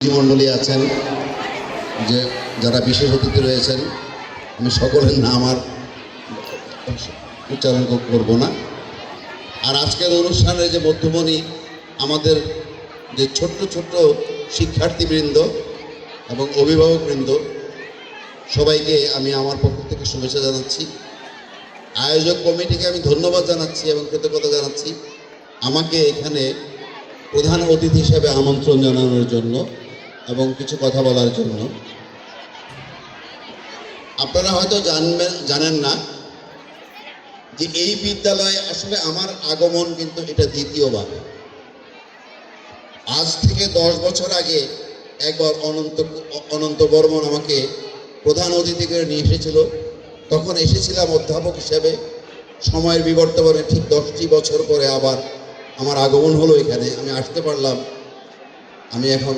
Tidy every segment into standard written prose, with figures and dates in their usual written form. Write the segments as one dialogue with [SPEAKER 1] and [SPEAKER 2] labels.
[SPEAKER 1] মণ্ডলী আছেন, যে যারা বিশেষ অতিথি রয়েছেন, আমি সকলের নাম আর উচ্চারণ করব না। আর আজকের অনুষ্ঠানের যে মধ্যমণি, আমাদের যে ছোট্ট ছোট্ট শিক্ষার্থীবৃন্দ এবং অভিভাবকবৃন্দ, সবাইকে আমি আমার পক্ষ থেকে শুভেচ্ছা জানাচ্ছি। আয়োজক কমিটিকে আমি ধন্যবাদ জানাচ্ছি এবং কৃতজ্ঞতা জানাচ্ছি আমাকে এখানে প্রধান অতিথি হিসেবে আমন্ত্রণ জানানোর জন্য এবং কিছু কথা বলার জন্য। আপনারা হয়তো জানেন না যে এই বিদ্যালয়ে আসলে আমার আগমন কিন্তু এটা দ্বিতীয়বার। আজ থেকে 10 বছর আগে একবার অনন্ত বর্মন আমাকে প্রধান অতিথি করে নিয়ে এসেছিল। তখন এসেছিলাম অধ্যাপক হিসেবে। সময়ের বিবর্তনে ঠিক 10টি বছর পরে আবার আমার আগমন হলো এখানে। আমি আসতে পারলাম। আমি এখন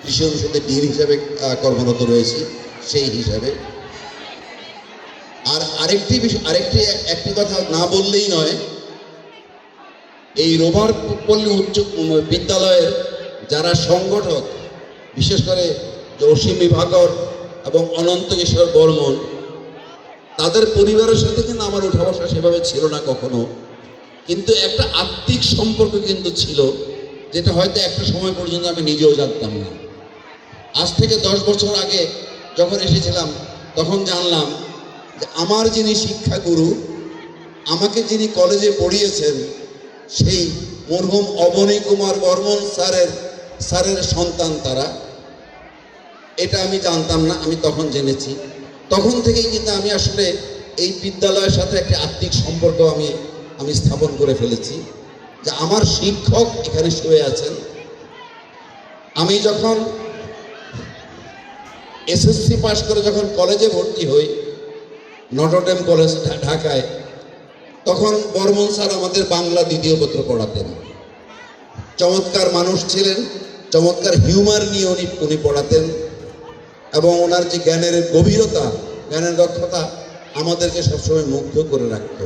[SPEAKER 1] কৃষি অনুষদের ডিন হিসাবে কর্মরত রয়েছি সেই হিসাবে। আর একটি কথা না বললেই নয়, এই রোভার পল্লী উচ্চ বিদ্যালয়ের যারা সংগঠক, বিশেষ করে অসীম বিভাকর এবং অনন্ত কিশোর বর্মন, তাদের পরিবারের সাথে কিন্তু আমার উঠা বসা সেভাবে ছিল না কখনো, কিন্তু একটা আত্মিক সম্পর্ক কিন্তু ছিল, যেটা হয়তো একটা সময় পর্যন্ত আমি নিজেও জানতাম না। আজ থেকে 10 বছর আগে যখন এসেছিলাম তখন জানলাম যে আমার যিনি শিক্ষাগুরু, আমাকে যিনি কলেজে পড়িয়েছেন, সেই মরহুম অবনী কুমার বর্মন স্যারের সন্তান তারা। এটা আমি জানতাম না, আমি তখন জেনেছি। তখন থেকেই কিন্তু আমি আসলে এই বিদ্যালয়ের সাথে একটা আত্মিক সম্পর্ক আমি স্থাপন করে ফেলেছি, যে আমার শিক্ষক এখানে শুয়ে আছেন। আমি যখন এসএসসি পাস করে যখন কলেজে ভর্তি হই, নটরডেম কলেজ ঢাকায়, তখন বর্মন স্যার আমাদের বাংলা দ্বিতীয় পত্র পড়াতেন। চমৎকার মানুষ ছিলেন, চমৎকার হিউমার নিয়ে উনি পড়াতেন এবং ওনার যে জ্ঞানের গভীরতা, জ্ঞানের দক্ষতা আমাদেরকে সবসময় মুগ্ধ করে রাখত।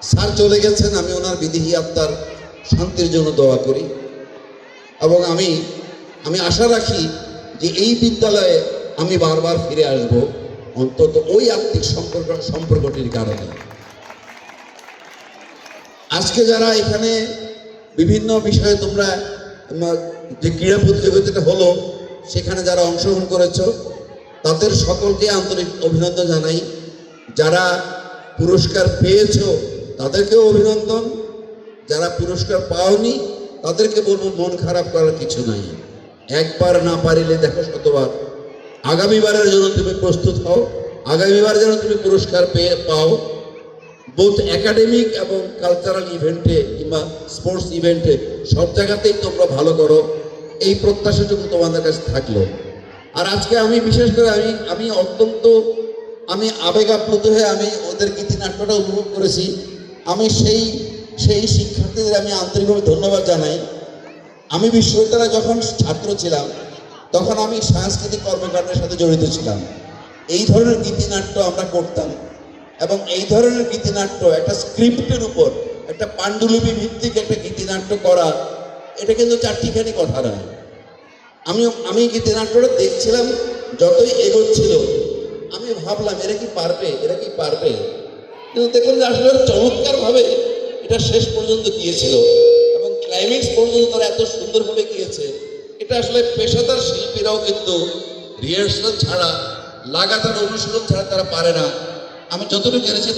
[SPEAKER 1] স্যার চলে গেছেন, আমি ওনার বিদেহী আত্মার শান্তির জন্য দোয়া করি এবং আমি আশা রাখি যে এই বিদ্যালয়ে আমি বারবার ফিরে আসব, অন্তত ওই আত্মিক সম্পর্কটির কারণে। আজকে যারা এখানে বিভিন্ন বিষয়ে তোমরা যে ক্রীড়া প্রতিযোগিতাটা হলো সেখানে যারা অংশগ্রহণ করেছ, তাদের সকলকে আন্তরিক অভিনন্দন জানাই। যারা পুরস্কার পেয়েছ তাদেরকেও অভিনন্দন, যারা পুরস্কার পাওনি তাদেরকে বলবো মন খারাপ করার কিছু নাই। একবার না পারিলে দেখো শতবার। আগামীবারের জন্য তুমি প্রস্তুত হও, আগামীবার যেন তুমি পুরস্কার পাও, বোথ একাডেমিক এবং কালচারাল ইভেন্টে কিংবা স্পোর্টস ইভেন্টে, সব জায়গাতেই তোমরা ভালো করো, এই প্রত্যাশাটুকু তোমাদের কাছে থাকলো। আর আজকে আমি বিশেষ করে আমি অত্যন্ত আবেগ আপ্লুত হয়ে আমি ওদের গীতিনাট্যটা উপভোগ করেছি। আমি সেই শিক্ষার্থীদের আমি আন্তরিকভাবে ধন্যবাদ জানাই। আমি বিশ্ববিদ্যালয়ে যখন ছাত্র ছিলাম তখন আমি সাংস্কৃতিক কর্মকাণ্ডের সাথে জড়িত ছিলাম। এই ধরনের গীতিনাট্য আমরা করতাম এবং এই ধরনের গীতিনাট্য একটা স্ক্রিপ্টের উপর, একটা পাণ্ডুলিপি ভিত্তিক একটা গীতিনাট্য করা, এটা কিন্তু চারটিখানি কথা নয়। আমি গীতিনাট্যটা দেখছিলাম, যতই এগোচ্ছিল আমি ভাবলাম এরা কি পারবে, কিন্তু দেখলাম যে আসলে চমৎকারভাবে এটা শেষ পর্যন্ত গিয়েছিল এবং ক্লাইম্যাক্স পর্যন্ত তারা এত সুন্দরভাবে গিয়েছে। এটা আসলে পেশাদার শিল্পীরাও কিন্তু রিহার্সাল ছাড়া, লাগাতার অনুশীলন ছাড়া তারা পারে না। আমি যতটুকু জেনেছি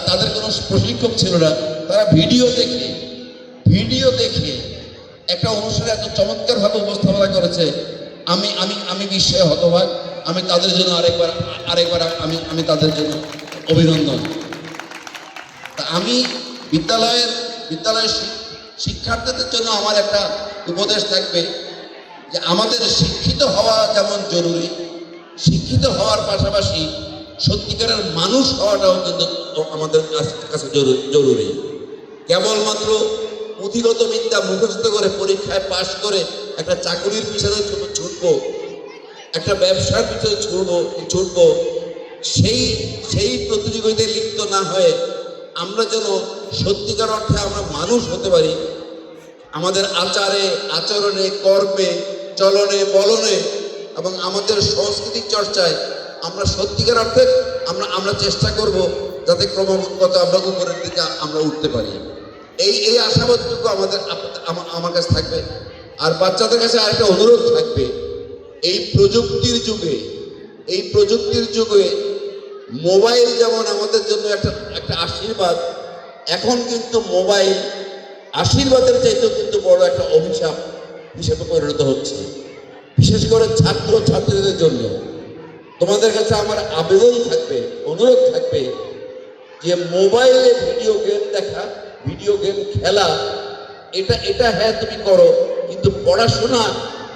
[SPEAKER 1] তাদের কোনো প্রশিক্ষক ছিল না, তারা ভিডিও দেখে একটা অনুষ্ঠানে এত চমৎকারভাবে উপস্থাপনা করেছে। আমি বিস্ময়ে হতবাক। আমি তাদের জন্য আরেকবার আমি তাদের জন্য অভিনন্দন। তা আমি বিদ্যালয়ের শিক্ষার্থীদের জন্য আমার একটা উপদেশ থাকবে যে আমাদের শিক্ষিত হওয়া যেমন জরুরি, শিক্ষিত হওয়ার পাশাপাশি সত্যিকারের মানুষ হওয়াটাও কিন্তু আমাদের কাছে জরুরি। কেবলমাত্র পুঁথিগত বিদ্যা মুখস্থ করে পরীক্ষায় পাশ করে একটা চাকরির পিছনে ছুটবো, একটা ব্যবসার পিছনে ছুটবো, সেই প্রতিযোগিতায় লিপ্ত না হয়ে আমরা যেন সত্যিকার অর্থে আমরা মানুষ হতে পারি। আমাদের আচারে, আচরণে, কর্মে চলনে বলনে এবং আমাদের সাংস্কৃতিক চর্চায় আমরা সত্যিকার অর্থে আমরা চেষ্টা করব যাতে ক্রমাগত আমরা উপরের দিকে আমরা উঠতে পারি। এই আশাবাদটুকু আমার কাছে থাকবে। আর বাচ্চাদের কাছে আরেকটা অনুরোধ থাকবে, এই প্রযুক্তির যুগে মোবাইল যেমন আমাদের জন্য একটা আশীর্বাদ, এখন কিন্তু মোবাইল আশীর্বাদের চাইতেও কিন্তু বড় একটা অভিশাপ হিসেবে পরিণত হচ্ছে, বিশেষ করে ছাত্র ছাত্রীদের জন্য। তোমাদের কাছে আমার আবেদন থাকবে, অনুরোধ থাকবে যে মোবাইলে ভিডিও গেম দেখা, ভিডিও গেম খেলা, এটা হ্যাঁ তুমি করো, কিন্তু পড়াশোনা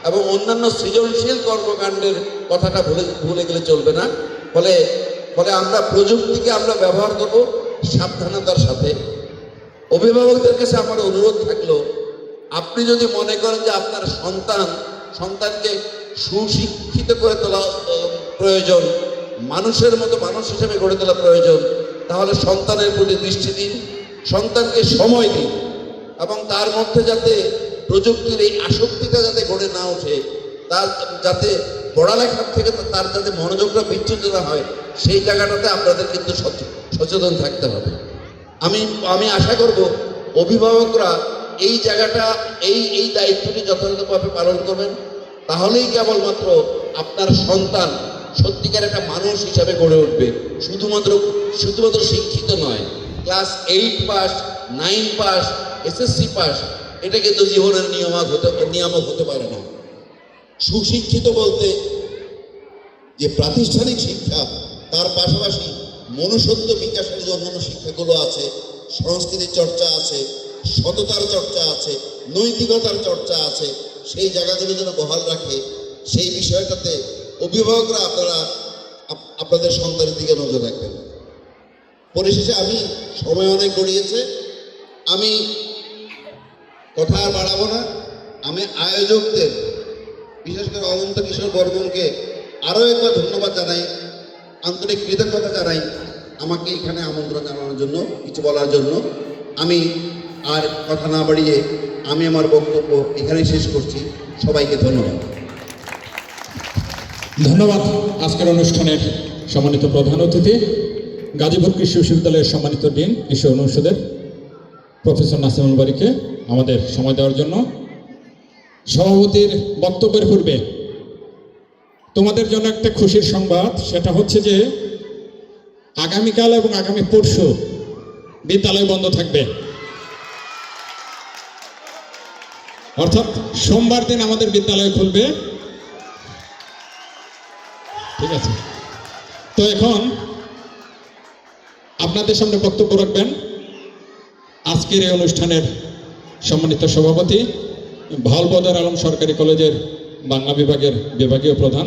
[SPEAKER 1] এবং অন্যান্য সৃজনশীল কর্মকাণ্ডের কথাটা ভুলে গেলে চলবে না। ফলে আমরা প্রযুক্তিকে আমরা ব্যবহার করব সাবধানতার সাথে। অভিভাবকদের কাছে আমার অনুরোধ থাকলো, আপনি যদি মনে করেন যে আপনার সন্তানকে সুশিক্ষিত করে তোলা প্রয়োজন, মানুষের মতো মানুষ হিসেবে গড়ে তোলা প্রয়োজন, তাহলে সন্তানের প্রতি দৃষ্টি দিন, সন্তানকে সময় দিন, এবং তার মধ্যে যাতে প্রযুক্তির এই আসক্তিটা যাতে গড়ে না ওঠে, তার যাতে পড়ালেখার থেকে তার যাতে মনোযোগটা বিচ্যুত না হয়, সেই জায়গাটাতে আপনাদের কিন্তু সচেতন থাকতে হবে। আমি আশা করব অভিভাবকরা এই জায়গাটা এই দায়িত্বটি যথাযথভাবে পালন করবেন, তাহলেই কেবলমাত্র আপনার সন্তান সত্যিকার একটা মানুষ হিসাবে গড়ে উঠবে, শুধুমাত্র শিক্ষিত নয়। Class 8 pass, 9 pass, SSC pass, এটা কিন্তু জীবনের নিয়ামক হতে পারে না। সুশিক্ষিত বলতে যে প্রাতিষ্ঠানিক শিক্ষা, তার পাশাপাশি মনুষ্যত্ব বিকাশের যে অন্যান্য শিক্ষাগুলো আছে, সংস্কৃতির চর্চা আছে, সততার চর্চা আছে, নৈতিকতার চর্চা আছে, সেই জায়গাগুলো যেন বহাল রাখে, সেই বিষয়টাতে অভিভাবকরা আপনাদের সন্তানের দিকে নজর রাখবেন। পরিশেষে আমি সময় অনেক গড়িয়েছে, আমি কথা আর বাড়াবো না। আমি আয়োজকদের, বিশেষ করে অনন্ত কিশোর বর্মনকে আরও একবার ধন্যবাদ জানাই, আন্তরিক কৃতজ্ঞতা জানাই আমাকে এখানে আমন্ত্রণ জানানোর জন্য, কিছু বলার জন্য। আমি আর কথা না বাড়িয়ে আমি আমার বক্তব্য এখানেই শেষ করছি। সবাইকে ধন্যবাদ।
[SPEAKER 2] ধন্যবাদ আজকের অনুষ্ঠানের সম্মানিত প্রধান অতিথি, গাজীপুর কৃষি বিশ্ববিদ্যালয়ের সম্মানিত ডিন কৃষি অনুষদের প্রফেসর নাসিমুল বারীকে আমাদের সময় দেওয়ার জন্য। সভাপতির বক্তব্যের পূর্বে তোমাদের জন্য একটা খুশির সংবাদ, সেটা হচ্ছে যে আগামীকাল এবং আগামী পরশু বিদ্যালয় বন্ধ থাকবে। অর্থাৎ সোমবার দিন আমাদের বিদ্যালয় খুলবে। ঠিক আছে, তো এখন আপনাদের সামনে বক্তব্য রাখবেন আজকের এই অনুষ্ঠানের সম্মানিত সভাপতি, ভাওয়াল আলম সরকারি কলেজের বাংলা বিভাগের বিভাগীয় প্রধান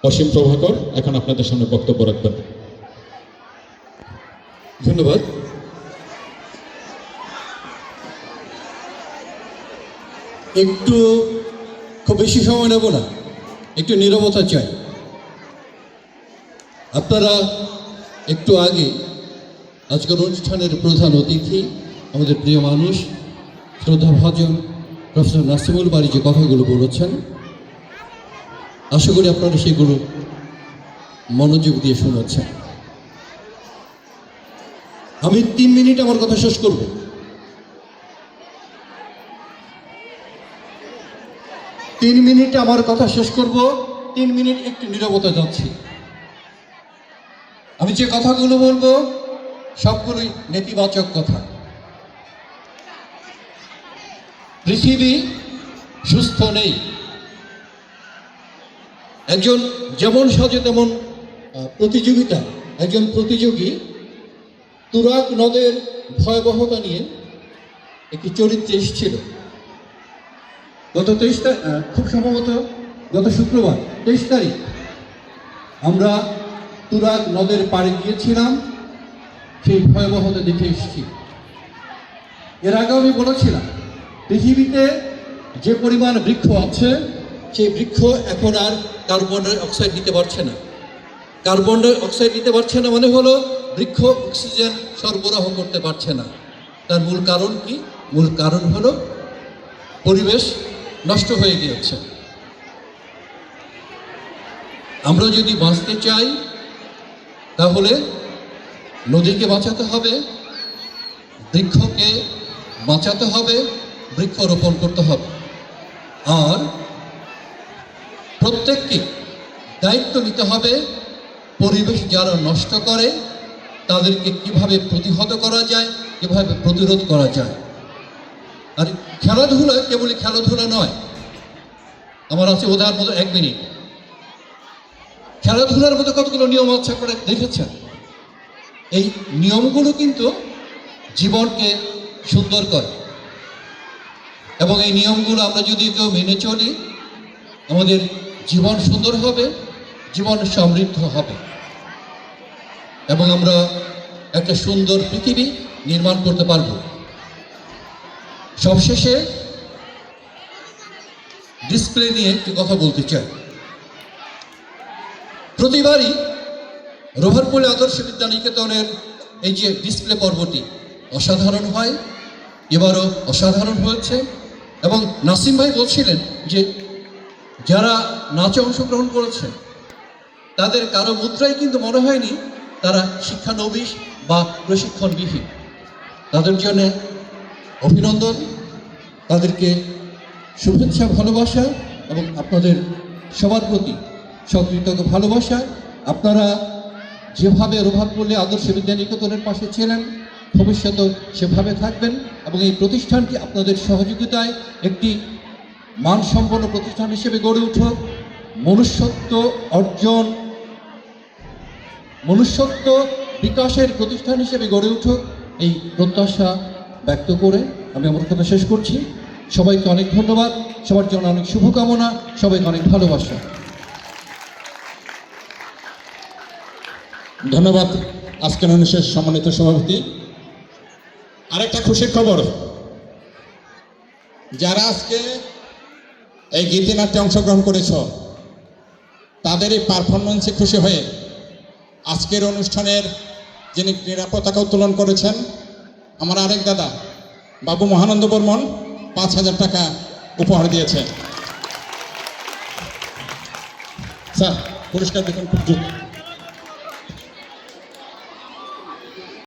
[SPEAKER 2] অসীম প্রভাকর। এখন আপনাদের সামনে বক্তব্য রাখবেন।
[SPEAKER 3] ধন্যবাদ। একটু খুব বেশি সময় নেব না, একটু নীরবতা চাই। আপনারা একটু আগে আজকের অনুষ্ঠানের প্রধান অতিথি, আমাদের প্রিয় মানুষ, শ্রদ্ধাভাজন প্রফেসর নাসিমুল বারী যে কথাগুলো বলেছেন, আশা করি আপনারা সেগুলো মনোযোগ দিয়ে শুনেছেন। আমি 3 মিনিট আমার কথা শেষ করব। 3 মিনিট আমার কথা শেষ করব। 3 মিনিট একটু নীরবতা যাচ্ছি। আমি যে কথাগুলো বলবো সবগুলোই নেতিবাচক কথা। পৃথিবী সুস্থ নেই। একজন যেমন সাজে তেমন প্রতিযোগিতা। একজন প্রতিযোগী তুরাগ নদের ভয়াবহতা নিয়ে একটি চরিত্রে এসেছিল। গত 23 তারিখ, খুব সম্ভবত গত শুক্রবার 23 তারিখ আমরা তুরাগ নদের পাড়ে গিয়েছিলাম, সেই ভয়াবহতা দেখে এসেছি। এর আগেও আমি বলেছিলাম, পৃথিবীতে যে পরিমাণ বৃক্ষ আছে, সেই বৃক্ষ এখন আর কার্বন ডাই অক্সাইড দিতে পারছে না। কার্বন ডাই অক্সাইড দিতে পারছে না মানে হলো বৃক্ষ অক্সিজেন সরবরাহ করতে পারছে না। তার মূল কারণ কি? মূল কারণ হলো পরিবেশ নষ্ট হয়ে গিয়েছে। আমরা যদি বাঁচতে চাই তাহলে নদীকে বাঁচাতে হবে, বৃক্ষকে বাঁচাতে হবে, বৃক্ষরোপণ করতে হবে। আর প্রত্যেককে দায়িত্ব নিতে হবে পরিবেশ যারা নষ্ট করে তাদেরকে কিভাবে প্রতিহত করা যায়, কিভাবে প্রতিরোধ করা যায়। আর খেলাধুলা কেবলই খেলাধুলা নয়। আমার আছে উদাহরণ মতো 1 মিনিট। খেলাধুলার মতো কতগুলো নিয়ম আছে আপনারা দেখেছেন। এই নিয়মগুলো কিন্তু জীবনকে সুন্দর করে, এবং এই নিয়মগুলো আমরা যদি কেউ মেনে চলি আমাদের জীবন সুন্দর হবে, জীবন সমৃদ্ধ হবে, এবং আমরা একটা সুন্দর পৃথিবী নির্মাণ করতে পারব। সবশেষে ডিসপ্লে নিয়ে একটি কথা বলতে চাই। প্রতিবারই রোভারপল্লী আদর্শ বিদ্যানিকেতনের এই যে ডিসপ্লে পর্বটি অসাধারণ হয়, এবারও অসাধারণ হয়েছে। এবং নাসিম ভাই বলছিলেন যে যারা নাচে অংশগ্রহণ করেছে তাদের কারো মুদ্রাই কিন্তু মনে হয়নি তারা শিক্ষানবিশ বা প্রশিক্ষণবিহীন। তাদের জন্য অভিনন্দন, তাদেরকে শুভেচ্ছা, ভালোবাসা, এবং আপনাদের সবার প্রতি সকৃতজ্ঞ ভালোবাসা। আপনারা যেভাবে রোভারপল্লী আদর্শ বিদ্যানিকেতনের পাশে ছিলেন ভবিষ্যতেও সেভাবে থাকবেন, এবং এই প্রতিষ্ঠানটি আপনাদের সহযোগিতায় একটি মানসম্পন্ন প্রতিষ্ঠান হিসেবে গড়ে উঠুক, মনুষ্যত্ব বিকাশের প্রতিষ্ঠান হিসেবে গড়ে উঠুক, এই প্রত্যাশা ব্যক্ত করে আমি আমার কথা শেষ করছি। সবাইকে অনেক ধন্যবাদ, সবার জন্য অনেক শুভকামনা, সবাইকে অনেক ভালোবাসা।
[SPEAKER 2] ধন্যবাদ আজকের অনুষ্ঠানের সম্মানিত সভাপতি। আরেকটা খুশির খবর, যারা আজকে এই গীতিনাট্যে অংশগ্রহণ করেছ তাদের এই পারফরমেন্সে খুশি হয়ে আজকের অনুষ্ঠানের যিনি ক্রীড়া পতাকা উত্তোলন করেছেন আমার আরেক দাদা বাবু মহানন্দ বর্মন 5,000 টাকা উপহার দিয়েছেন। স্যার পুরস্কার দেখুন খুব দ্রুত।